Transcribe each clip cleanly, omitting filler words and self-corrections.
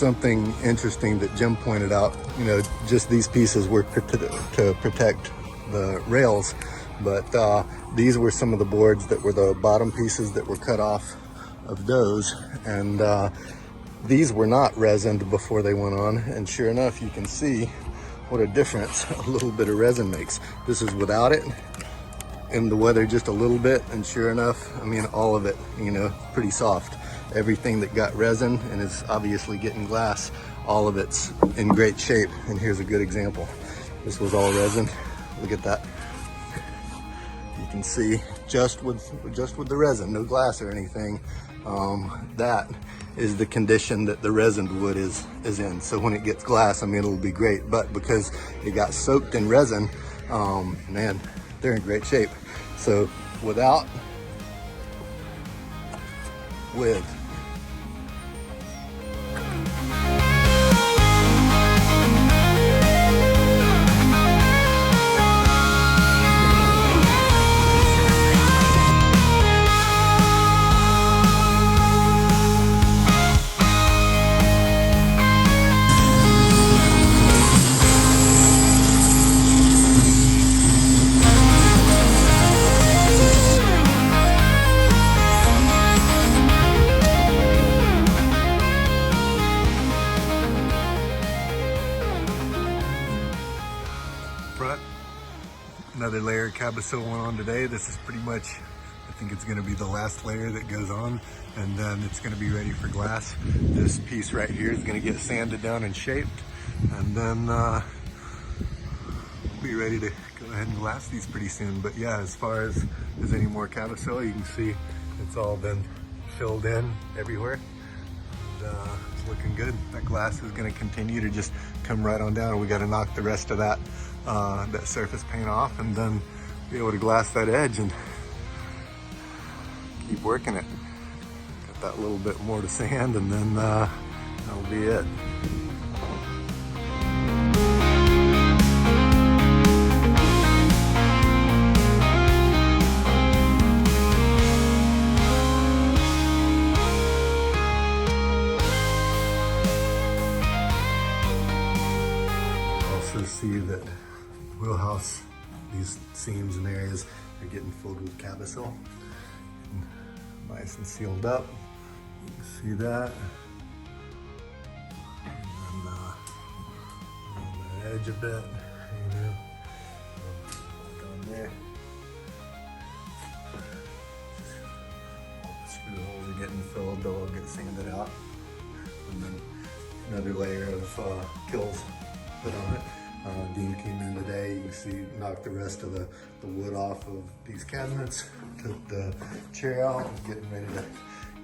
something interesting that Jim pointed out. You know, just these pieces were to protect the rails, but these were some of the boards that were the bottom pieces that were cut off of those, and these were not resined before they went on, and sure enough, you can see what a difference a little bit of resin makes. This is without it, in the weather just a little bit, and sure enough, I mean, all of it, you know, pretty soft. Everything that got resin and is obviously getting glass, all of it's in great shape. And here's a good example. This was all resin. Look at that. You can see just with the resin, no glass or anything, that is the condition that the resined wood is in. So when it gets glass, I mean, it'll be great, but because it got soaked in resin, man, they're in great shape. So without, with. Another layer of cabossel went on today. This is pretty much, I think it's gonna be the last layer that goes on, and then it's gonna be ready for glass. This piece right here is gonna get sanded down and shaped, and then we'll be ready to go ahead and glass these pretty soon. But yeah, as far as any more cabossel, you can see it's all been filled in everywhere. And, it's looking good. That glass is gonna continue to just come right on down. We gotta knock the rest of that surface paint off, and then be able to glass that edge and keep working it. Got that little bit more to sand, and then that'll be it. Also see that wheelhouse, these seams and areas are getting filled with cabossel. Nice and sealed up. You can see that. And then on the edge a bit, you know, down there. All the screw holes are getting filled, they'll all get sanded out. And then another layer of kills put on it. Dean came in today. You can see, knocked the rest of the wood off of these cabinets, took the chair out, and getting ready to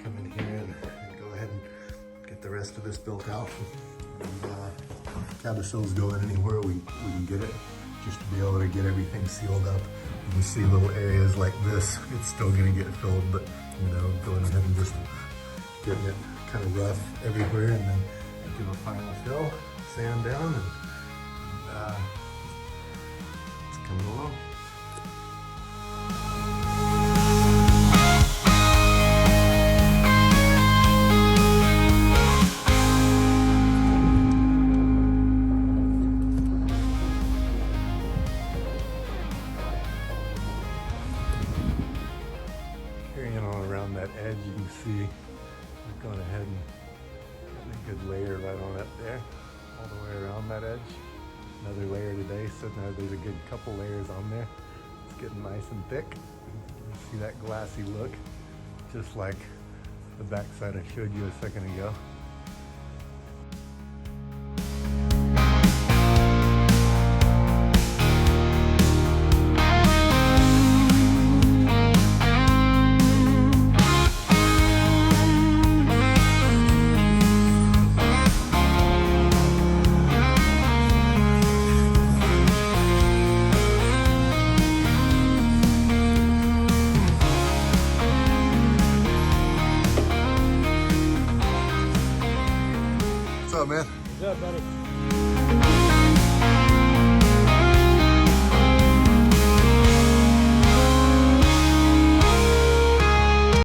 come in here and go ahead and get the rest of this built out. And cabossel's going anywhere we can get it, just to be able to get everything sealed up. You can see little areas like this, it's still gonna get filled, but you know, going ahead and just getting it kind of rough everywhere, and then give a final fill, sand down, and it's coming along. Carrying on around that edge, you can see I've gone ahead and got a good layer right on up there, all the way around that edge. Another layer today, so now there's a good couple layers on there. It's getting nice and thick. You see that glassy look, just like the backside I showed you a second ago. What's up, man? What's up, buddy?